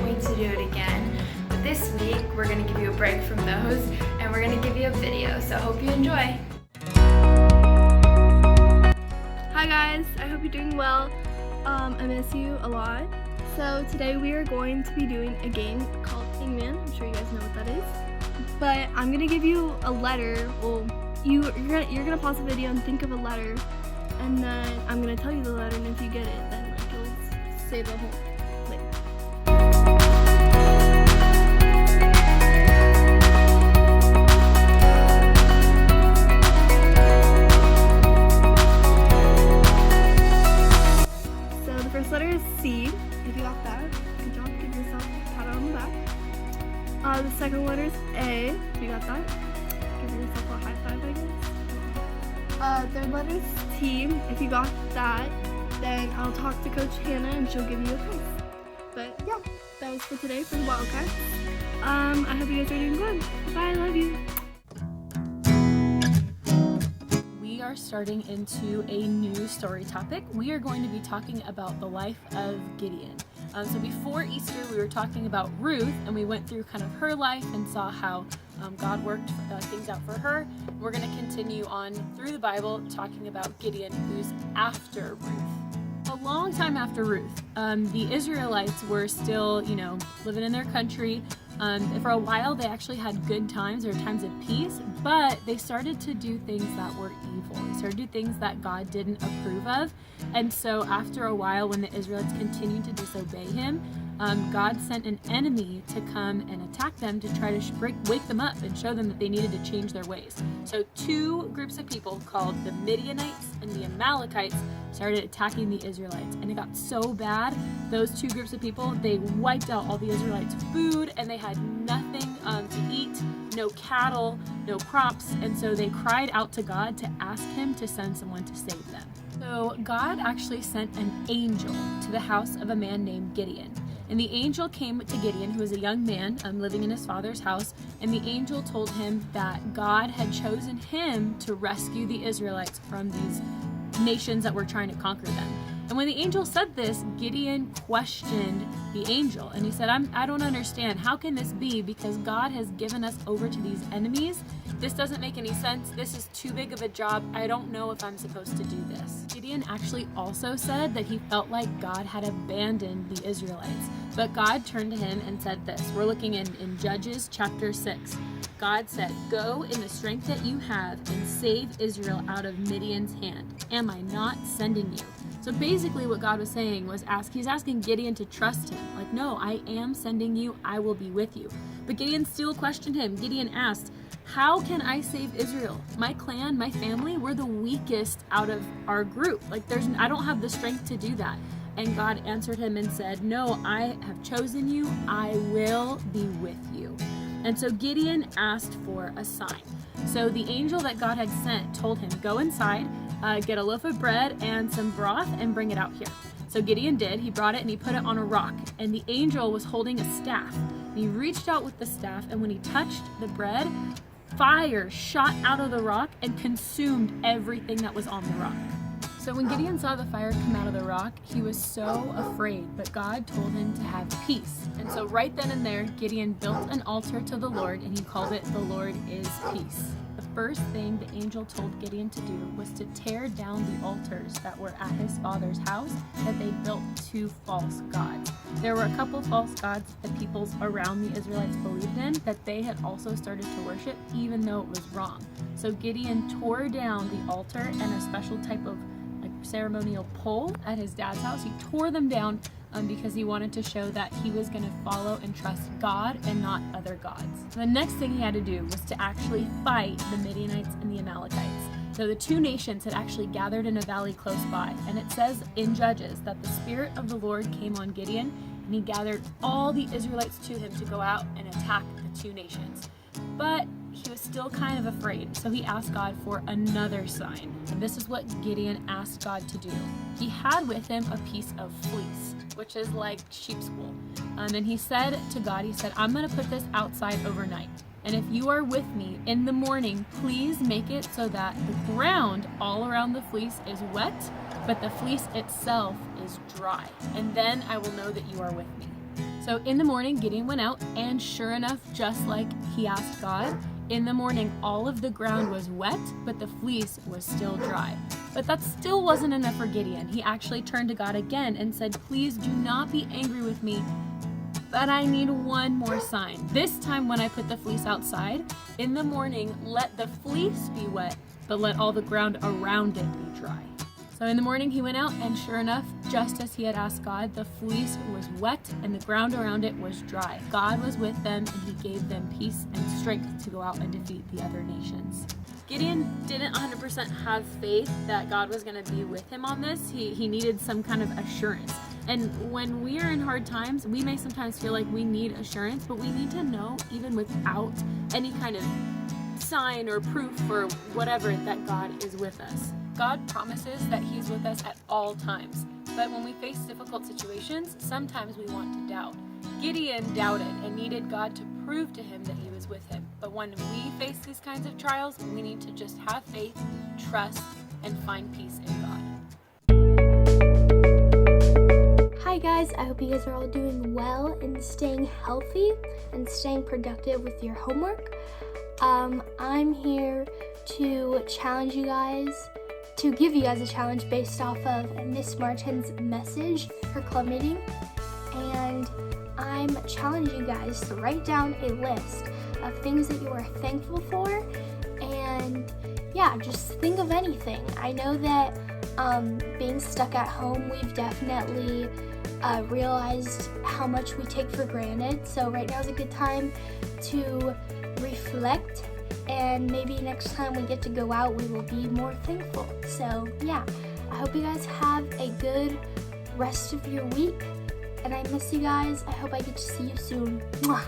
can't wait to do it again. But this week, we're going to give you a break from those, and we're going to give you a video, so I hope you enjoy. Hi guys, I hope you're doing well. I miss you a lot. So today we are going to be doing a game called Hangman. I'm sure you guys know what that is. But I'm gonna give you a letter. Well, you're gonna pause the video and think of a letter, and then I'm gonna tell you the letter. And if you get it, then like you'll say the whole thing. So the first letter is C. If you got that, good job. Give yourself a pat on the back. The second letter is A. If you got that, give yourself a high five, I guess. Third letter is T. If you got that, then I'll talk to Coach Hannah and she'll give you a prize. But yeah, that was for today for the Wildcats. I hope you guys are doing good. Bye, I love you. We are starting into a new story topic. We are going to be talking about the life of Gideon. So before Easter, we were talking about Ruth, and we went through kind of her life and saw how God worked things out for her. We're going to continue on through the Bible talking about Gideon, who's after Ruth. A long time after Ruth, the Israelites were still, living in their country. For a while, they actually had good times or times of peace, but they started to do things that were evil. They started to do things that God didn't approve of. And so after a while, when the Israelites continued to disobey him, God sent an enemy to come and attack them to try to wake them up and show them that they needed to change their ways. So two groups of people called the Midianites and the Amalekites started attacking the Israelites, and it got so bad, those two groups of people, they wiped out all the Israelites' food, and they had nothing to eat, no cattle, no crops, and so they cried out to God to ask him to send someone to save them. So God actually sent an angel to the house of a man named Gideon. And the angel came to Gideon, who was a young man living in his father's house, and the angel told him that God had chosen him to rescue the Israelites from these nations that were trying to conquer them. And when the angel said this, Gideon questioned the angel, and he said, I don't understand. How can this be? Because God has given us over to these enemies. This doesn't make any sense. This is too big of a job. I don't know if I'm supposed to do this. Gideon actually also said that he felt like God had abandoned the Israelites. But God turned to him and said this. We're looking in Judges chapter 6. God said, "Go in the strength that you have and save Israel out of Midian's hand. Am I not sending you?" So basically what God was saying was he's asking Gideon to trust him. Like, no, I am sending you. I will be with you. But Gideon still questioned him. Gideon asked, how can I save Israel? My clan, my family, we're the weakest out of our group. Like, I don't have the strength to do that. And God answered him and said, no, I have chosen you. I will be with you. And so Gideon asked for a sign. So the angel that God had sent told him, go inside, get a loaf of bread and some broth and bring it out here. So Gideon did. He brought it and he put it on a rock. And the angel was holding a staff. And he reached out with the staff, and when he touched the bread, fire shot out of the rock and consumed everything that was on the rock. So when Gideon saw the fire come out of the rock, he was so afraid, but God told him to have peace. And so right then and there, Gideon built an altar to the Lord, and he called it, "The Lord is Peace." The first thing the angel told Gideon to do was to tear down the altars that were at his father's house that they built to false gods. There were a couple false gods that peoples around the Israelites believed in that they had also started to worship, even though it was wrong. So Gideon tore down the altar and a special type of ceremonial pole at his dad's house. He tore them down because he wanted to show that he was going to follow and trust God and not other gods. The next thing he had to do was to actually fight the Midianites and the Amalekites. So the two nations had actually gathered in a valley close by, and it says in Judges that the Spirit of the Lord came on Gideon, and he gathered all the Israelites to him to go out and attack the two nations. But he was still kind of afraid, so he asked God for another sign. And this is what Gideon asked God to do. He had with him a piece of fleece, which is like sheep's wool. And he said to God, he said, I'm going to put this outside overnight. And if you are with me in the morning, please make it so that the ground all around the fleece is wet, but the fleece itself is dry. And then I will know that you are with me. So in the morning, Gideon went out, and sure enough, just like he asked God, in the morning, all of the ground was wet, but the fleece was still dry. But that still wasn't enough for Gideon. He actually turned to God again and said, please do not be angry with me, but I need one more sign. This time when I put the fleece outside, in the morning, let the fleece be wet, but let all the ground around it be dry. So in the morning he went out, and sure enough, just as he had asked God, the fleece was wet and the ground around it was dry. God was with them, and he gave them peace and strength to go out and defeat the other nations. Gideon didn't 100% have faith that God was going to be with him on this. He needed some kind of assurance. And when we are in hard times, we may sometimes feel like we need assurance, but we need to know, even without any kind of sign or proof or whatever, that God is with us. God promises that he's with us at all times, but when we face difficult situations, sometimes we want to doubt. Gideon doubted and needed God to prove to him that he was with him. But when we face these kinds of trials, we need to just have faith, trust, and find peace in God. Hi guys, I hope you guys are all doing well and staying healthy and staying productive with your homework. I'm here to challenge you guys, to give you guys a challenge based off of Miss Martin's message for club meeting. And I'm challenging you guys to write down a list of things that you are thankful for, and yeah, just think of anything. I know that being stuck at home, we've definitely realized how much we take for granted. So right now is a good time to reflect, and maybe next time we get to go out, we will be more thankful. So yeah, I hope you guys have a good rest of your week, and I miss you guys. I hope I get to see you soon. Mwah.